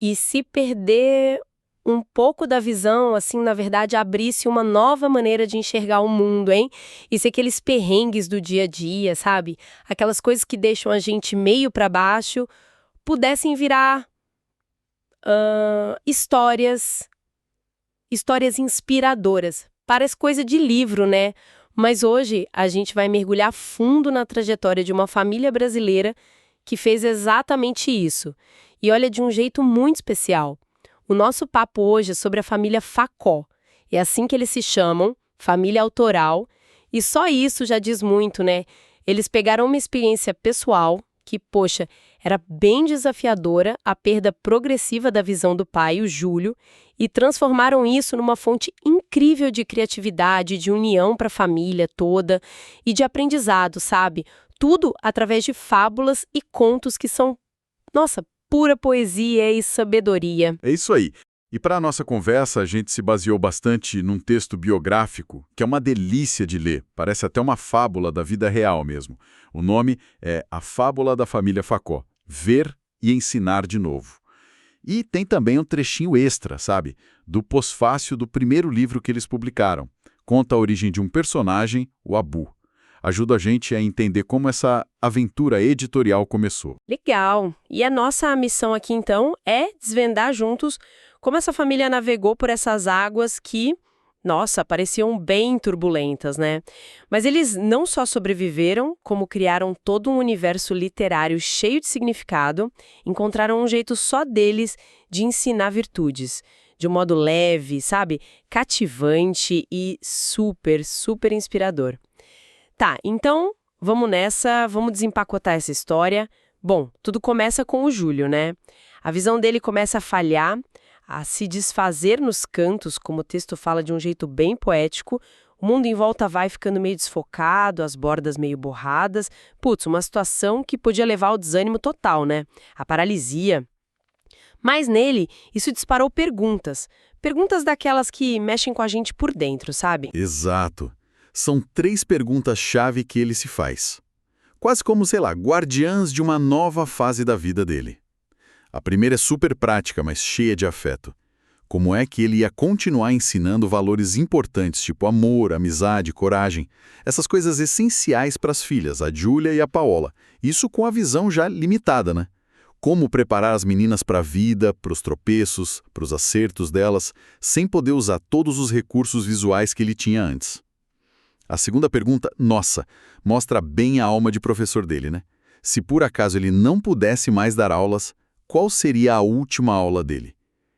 E se perder um pouco da visão, assim, na verdade, abrisse uma nova maneira de enxergar o mundo, hein? E se aqueles perrengues do dia a dia, sabe? Aquelas coisas que deixam a gente meio para baixo, pudessem virar histórias, histórias inspiradoras. Parece coisa de livro, né? Mas hoje a gente vai mergulhar fundo na trajetória de uma família brasileira que fez exatamente isso. E olha, de um jeito muito especial. O nosso papo hoje é sobre a família Facó. É assim que eles se chamam, família autoral. E só isso já diz muito, né? Eles pegaram uma experiência pessoal que, poxa, era bem desafiadora, a perda progressiva da visão do pai, o Júlio, e transformaram isso numa fonte incrível de criatividade, de união para a família toda e de aprendizado, sabe? Tudo através de fábulas e contos que são, nossa, pura poesia e sabedoria. É isso aí. E para a nossa conversa, a gente se baseou bastante num texto biográfico, que é uma delícia de ler, parece até uma fábula da vida real mesmo. O nome é A Fábula da Família Facó, Ver e Ensinar de Novo. E tem também um trechinho extra, sabe, do pós-fácil do primeiro livro que eles publicaram. Conta a origem de um personagem, o Abu. Ajuda a gente a entender como essa aventura editorial começou. Legal! E a nossa missão aqui, então, é desvendar juntos como essa família navegou por essas águas que, nossa, pareciam bem turbulentas, né? Mas eles não só sobreviveram, como criaram todo um universo literário cheio de significado, encontraram um jeito só deles de ensinar virtudes, de um modo leve, sabe? Cativante e super, super inspirador. Tá, então vamos nessa, vamos desempacotar essa história. Bom, tudo começa com o Júlio, né? A visão dele começa a falhar, a se desfazer nos cantos, como o texto fala de um jeito bem poético. O mundo em volta vai ficando meio desfocado, as bordas meio borradas. Putz, uma situação que podia levar ao desânimo total, né? A paralisia. Mas nele, isso disparou perguntas. Perguntas daquelas que mexem com a gente por dentro, sabe? Exato. São 3 perguntas-chave que ele se faz. Quase como, sei lá, guardiãs de uma nova fase da vida dele. A primeira é super prática, mas cheia de afeto. Como é que ele ia continuar ensinando valores importantes, tipo amor, amizade, coragem? Essas coisas essenciais para as filhas, a Júlia e a Paola. Isso com a visão já limitada, né? Como preparar as meninas para a vida, para os tropeços, para os acertos delas, sem poder usar todos os recursos visuais que ele tinha antes. A segunda pergunta, nossa, mostra bem a alma de professor dele, né? Se por acaso ele não pudesse mais dar aulas, qual seria a última aula dele?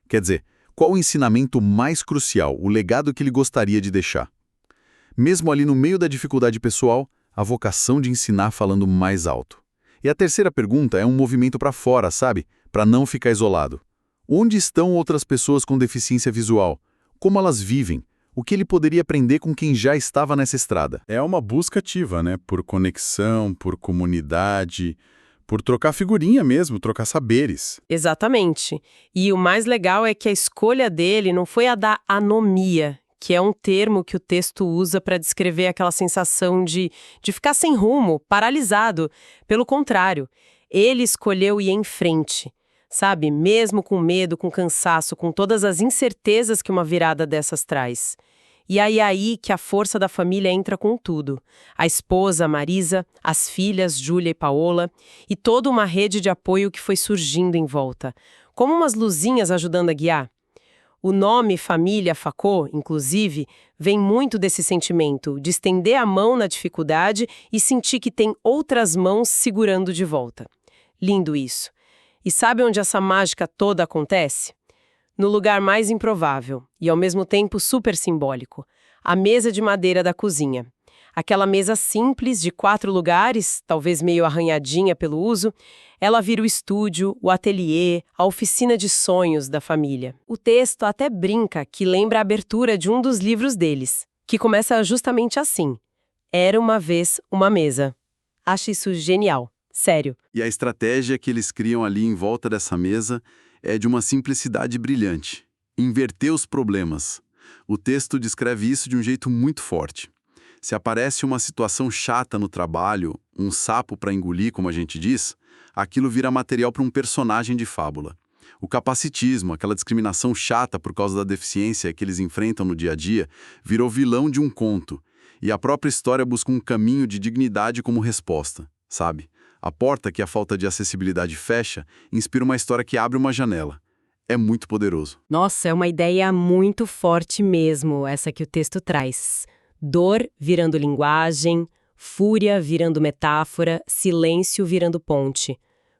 Quer dizer, qual o ensinamento mais crucial, o legado que ele gostaria de deixar? Mesmo ali no meio da dificuldade pessoal, a vocação de ensinar falando mais alto. E a terceira pergunta é um movimento para fora, sabe? Para não ficar isolado. Onde estão outras pessoas com deficiência visual? Como elas vivem? O que ele poderia aprender com quem já estava nessa estrada? É uma busca ativa, né? Por conexão, por comunidade, por trocar figurinha mesmo, trocar saberes. Exatamente. E o mais legal é que a escolha dele não foi a da anomia, que é um termo que o texto usa para descrever aquela sensação de ficar sem rumo, paralisado. Pelo contrário, ele escolheu ir em frente, sabe? Mesmo com medo, com cansaço, com todas as incertezas que uma virada dessas traz. E aí que a força da família entra com tudo. A esposa, Marisa, as filhas, Júlia e Paola, e toda uma rede de apoio que foi surgindo em volta, como umas luzinhas ajudando a guiar. O nome Família Facó, inclusive, vem muito desse sentimento de estender a mão na dificuldade e sentir que tem outras mãos segurando de volta. Lindo isso. E sabe onde essa mágica toda acontece? No lugar mais improvável e ao mesmo tempo super simbólico, a mesa de madeira da cozinha. Aquela mesa simples de 4 lugares, talvez meio arranhadinha pelo uso, ela vira o estúdio, o ateliê, a oficina de sonhos da família. O texto até brinca que lembra a abertura de um dos livros deles, que começa justamente assim: Era uma vez uma mesa. Acho isso genial, sério. E a estratégia que eles criam ali em volta dessa mesa é de uma simplicidade brilhante. Inverter os problemas. O texto descreve isso de um jeito muito forte. Se aparece uma situação chata no trabalho, um sapo para engolir, como a gente diz, aquilo vira material para um personagem de fábula. O capacitismo, aquela discriminação chata por causa da deficiência que eles enfrentam no dia a dia, virou vilão de um conto. E a própria história busca um caminho de dignidade como resposta, sabe? A porta que a falta de acessibilidade fecha inspira uma história que abre uma janela. É muito poderoso. Nossa, é uma ideia muito forte mesmo, essa que o texto traz. Dor virando linguagem, fúria virando metáfora, silêncio virando ponte.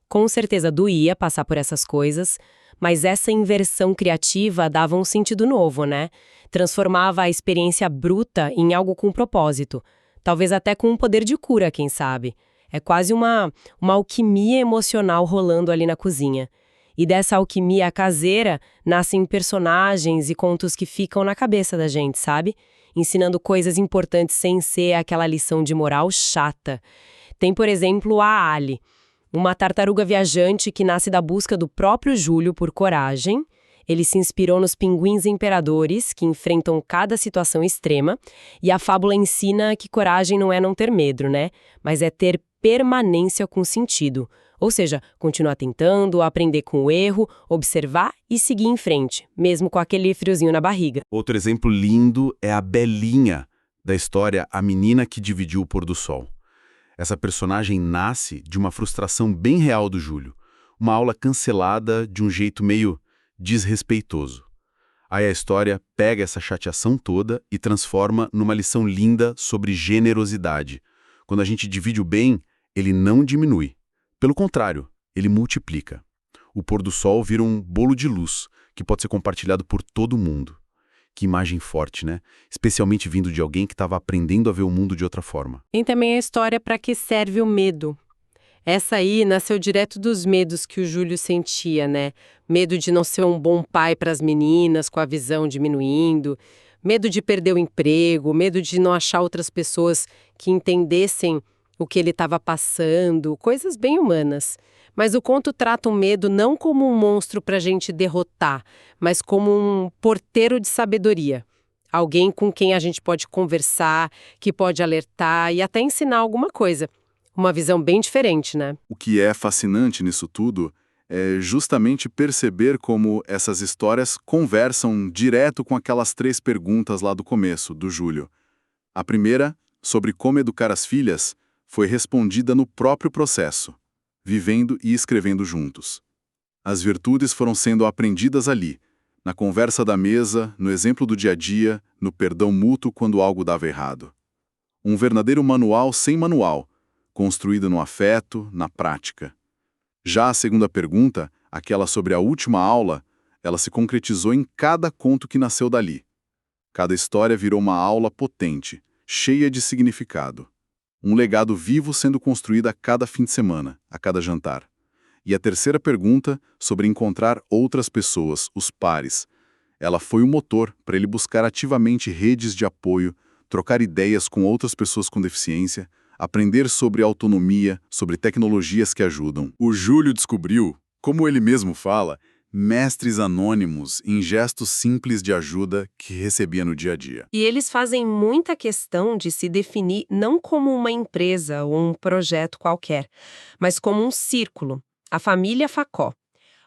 Com certeza doía passar por essas coisas, mas essa inversão criativa dava um sentido novo, né? Transformava a experiência bruta em algo com propósito. Talvez até com um poder de cura, quem sabe. É quase uma alquimia emocional rolando ali na cozinha. E dessa alquimia caseira nascem personagens e contos que ficam na cabeça da gente, sabe? Ensinando coisas importantes sem ser aquela lição de moral chata. Tem, por exemplo, a Ali, uma tartaruga viajante que nasce da busca do próprio Júlio por coragem. Ele se inspirou nos pinguins imperadores, que enfrentam cada situação extrema, e a fábula ensina que coragem não é não ter medo, né? Mas é ter permanência com sentido. Ou seja, continuar tentando, aprender com o erro, observar e seguir em frente, mesmo com aquele friozinho na barriga. Outro exemplo lindo é a Belinha, da história A Menina que Dividiu o Pôr do Sol. Essa personagem nasce de uma frustração bem real do Júlio, uma aula cancelada de um jeito meio desrespeitoso. Aí a história pega essa chateação toda e transforma numa lição linda sobre generosidade. Quando a gente divide o bem, ele não diminui. Pelo contrário, ele multiplica. O pôr do sol vira um bolo de luz, que pode ser compartilhado por todo mundo. Que imagem forte, né? Especialmente vindo de alguém que estava aprendendo a ver o mundo de outra forma. Tem também a história para que serve o medo. Essa aí nasceu direto dos medos que o Júlio sentia, né? Medo de não ser um bom pai para as meninas, com a visão diminuindo, medo de perder o emprego, medo de não achar outras pessoas que entendessem o que ele estava passando, coisas bem humanas. Mas o conto trata o medo não como um monstro para a gente derrotar, mas como um porteiro de sabedoria. Alguém com quem a gente pode conversar, que pode alertar e até ensinar alguma coisa. Uma visão bem diferente, né? O que é fascinante nisso tudo é justamente perceber como essas histórias conversam direto com aquelas 3 perguntas lá do começo, do Júlio. A primeira, sobre como educar as filhas, foi respondida no próprio processo, vivendo e escrevendo juntos. As virtudes foram sendo aprendidas ali, na conversa da mesa, no exemplo do dia a dia, no perdão mútuo quando algo dava errado. Um verdadeiro manual sem manual, construído no afeto, na prática. Já a segunda pergunta, aquela sobre a última aula, ela se concretizou em cada conto que nasceu dali. Cada história virou uma aula potente, cheia de significado. Um legado vivo sendo construído a cada fim de semana, a cada jantar. E a terceira pergunta, sobre encontrar outras pessoas, os pares. Ela foi o motor para ele buscar ativamente redes de apoio, trocar ideias com outras pessoas com deficiência, aprender sobre autonomia, sobre tecnologias que ajudam. O Júlio descobriu, como ele mesmo fala, mestres anônimos em gestos simples de ajuda que recebia no dia a dia. E eles fazem muita questão de se definir não como uma empresa ou um projeto qualquer, mas como um círculo, a família Facó.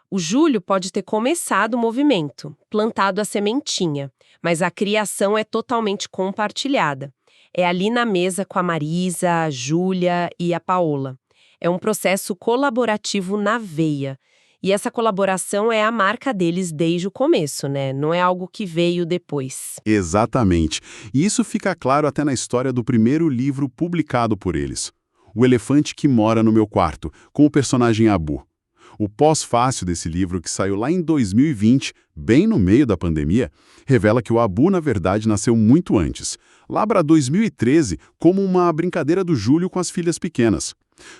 O Júlio pode ter começado o movimento, plantado a sementinha, mas a criação é totalmente compartilhada. É ali na mesa com a Marisa, a Júlia e a Paola. É um processo colaborativo na veia. E essa colaboração é a marca deles desde o começo, né? Não é algo que veio depois. Exatamente. E isso fica claro até na história do primeiro livro publicado por eles. O Elefante que Mora no Meu Quarto, com o personagem Abu. O pós-fácil desse livro, que saiu lá em 2020, bem no meio da pandemia, revela que o Abu, na verdade, nasceu muito antes, lá para 2013, como uma brincadeira do Júlio com as filhas pequenas.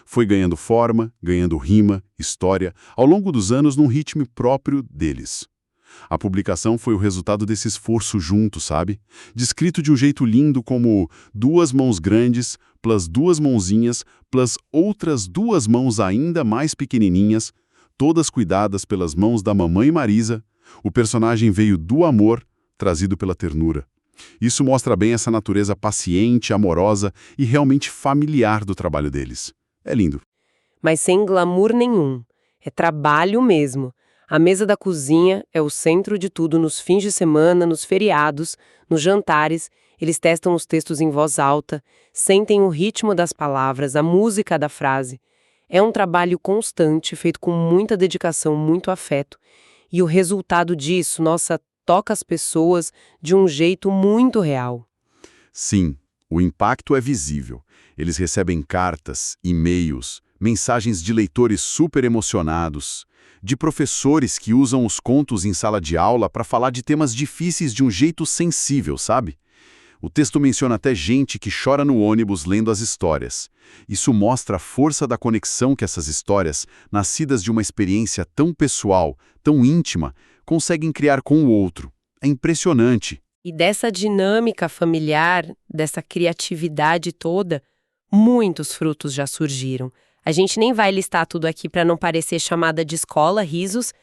Foi ganhando forma, ganhando rima, história, ao longo dos anos num ritmo próprio deles. A publicação foi o resultado desse esforço junto, sabe? Descrito de um jeito lindo como 2 mãos grandes, plus 2 mãozinhas, plus outras 2 mãos ainda mais pequenininhas, todas cuidadas pelas mãos da mamãe Marisa. O personagem veio do amor, trazido pela ternura. Isso mostra bem essa natureza paciente, amorosa e realmente familiar do trabalho deles. É lindo. Mas sem glamour nenhum. É trabalho mesmo. A mesa da cozinha é o centro de tudo nos fins de semana, nos feriados, nos jantares. Eles testam os textos em voz alta, sentem o ritmo das palavras, a música da frase. É um trabalho constante, feito com muita dedicação, muito afeto. E o resultado disso, nossa, toca as pessoas de um jeito muito real. Sim, o impacto é visível. Eles recebem cartas, e-mails, mensagens de leitores super emocionados, de professores que usam os contos em sala de aula para falar de temas difíceis de um jeito sensível, sabe? O texto menciona até gente que chora no ônibus lendo as histórias. Isso mostra a força da conexão que essas histórias, nascidas de uma experiência tão pessoal, tão íntima, conseguem criar com o outro. É impressionante. E dessa dinâmica familiar, dessa criatividade toda, muitos frutos já surgiram. A gente nem vai listar tudo aqui para não parecer chamada de escola, risos,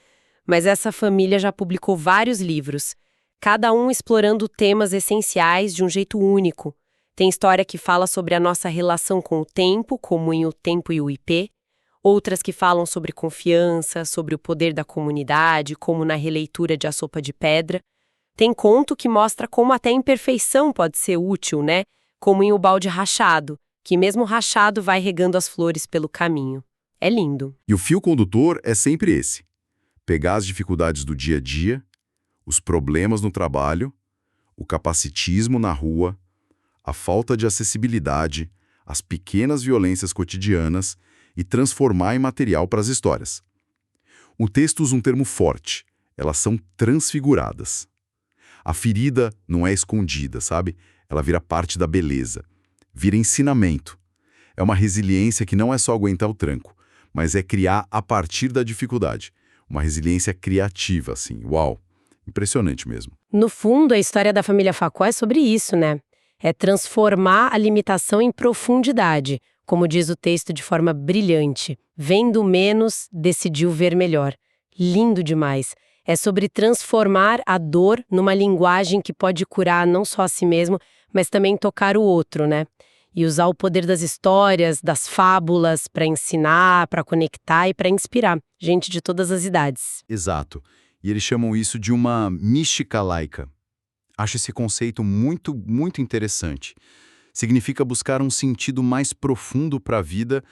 mas essa família já publicou vários livros, cada um explorando temas essenciais de um jeito único. Tem história que fala sobre a nossa relação com o tempo, como em O Tempo e o IP, outras que falam sobre confiança, sobre o poder da comunidade, como na releitura de A Sopa de Pedra. Tem conto que mostra como até a imperfeição pode ser útil, né? Como em O Balde Rachado, que mesmo rachado vai regando as flores pelo caminho. É lindo. E o fio condutor é sempre esse: pegar as dificuldades do dia a dia, os problemas no trabalho, o capacitismo na rua, a falta de acessibilidade, as pequenas violências cotidianas e transformar em material para as histórias. O texto usa um termo forte: elas são transfiguradas. A ferida não é escondida, sabe? Ela vira parte da beleza. Vira ensinamento. É uma resiliência que não é só aguentar o tranco, mas é criar a partir da dificuldade. Uma resiliência criativa, assim. Uau! Impressionante mesmo. No fundo, a história da família Facó é sobre isso, né? É transformar a limitação em profundidade, como diz o texto de forma brilhante. Vendo menos, decidiu ver melhor. Lindo demais. É sobre transformar a dor numa linguagem que pode curar não só a si mesmo, mas também tocar o outro, né? E usar o poder das histórias, das fábulas, para ensinar, para conectar e para inspirar gente de todas as idades. Exato. E eles chamam isso de uma mística laica. Acho esse conceito muito, muito interessante. Significa buscar um sentido mais profundo para a vida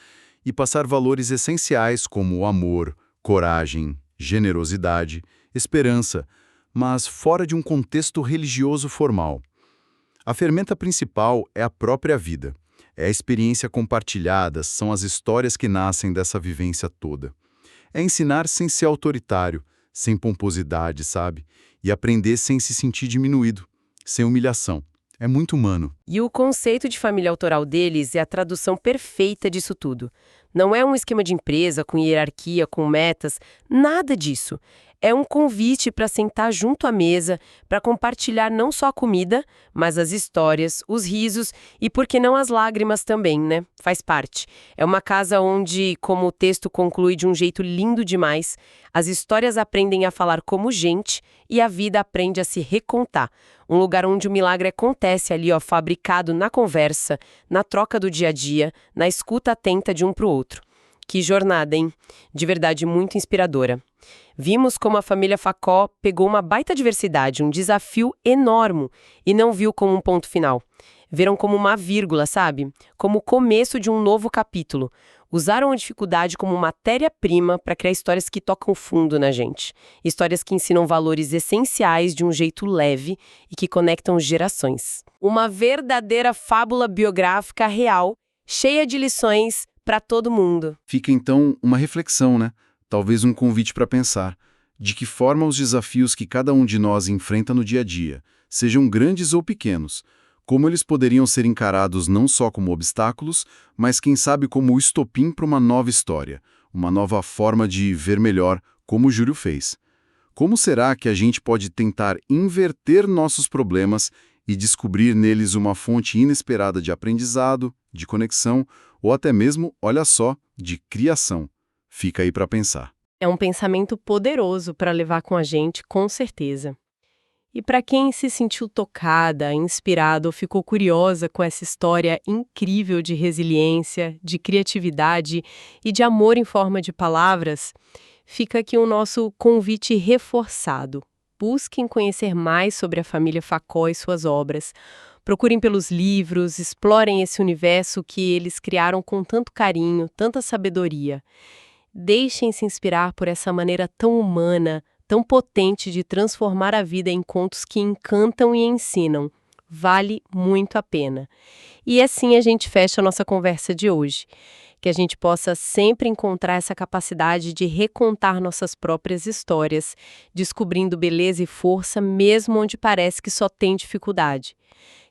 e passar valores essenciais como o amor, coragem, generosidade, esperança, mas fora de um contexto religioso formal. A ferramenta principal é a própria vida. É a experiência compartilhada, são as histórias que nascem dessa vivência toda. É ensinar sem ser autoritário, sem pomposidade, sabe? E aprender sem se sentir diminuído, sem humilhação. É muito humano. E o conceito de família autoral deles é a tradução perfeita disso tudo. Não é um esquema de empresa com hierarquia, com metas, nada disso. É um convite para sentar junto à mesa, para compartilhar não só a comida, mas as histórias, os risos e, por que não, as lágrimas também, né? Faz parte. É uma casa onde, como o texto conclui de um jeito lindo demais, as histórias aprendem a falar como gente e a vida aprende a se recontar. Um lugar onde o milagre acontece ali, ó, fabricado na conversa, na troca do dia a dia, na escuta atenta de um para o outro. Que jornada, hein? De verdade, muito inspiradora. Vimos como a família Facó pegou uma baita diversidade, um desafio enorme, e não viu como um ponto final. Viram como uma vírgula, sabe? Como o começo de um novo capítulo. Usaram a dificuldade como matéria-prima para criar histórias que tocam fundo na gente. Histórias que ensinam valores essenciais de um jeito leve e que conectam gerações. Uma verdadeira fábula biográfica real, cheia de lições para todo mundo. Fica então uma reflexão, né? Talvez um convite para pensar. De que forma os desafios que cada um de nós enfrenta no dia a dia, sejam grandes ou pequenos, como eles poderiam ser encarados não só como obstáculos, mas quem sabe como o estopim para uma nova história, uma nova forma de ver melhor, como o Júlio fez. Como será que a gente pode tentar inverter nossos problemas e descobrir neles uma fonte inesperada de aprendizado, de conexão ou até mesmo, olha só, de criação? Fica aí para pensar. É um pensamento poderoso para levar com a gente, com certeza. E para quem se sentiu tocada, inspirada ou ficou curiosa com essa história incrível de resiliência, de criatividade e de amor em forma de palavras, Fica aqui o nosso convite reforçado. Busquem conhecer mais sobre a família Facó e suas obras. Procurem pelos livros, explorem esse universo que eles criaram com tanto carinho, tanta sabedoria. Deixem-se inspirar por essa maneira tão humana, tão potente de transformar a vida em contos que encantam e ensinam. Vale muito a pena. E assim a gente fecha a nossa conversa de hoje. Que a gente possa sempre encontrar essa capacidade de recontar nossas próprias histórias, descobrindo beleza e força mesmo onde parece que só tem dificuldade.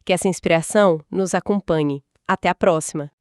Que essa inspiração nos acompanhe. Até a próxima!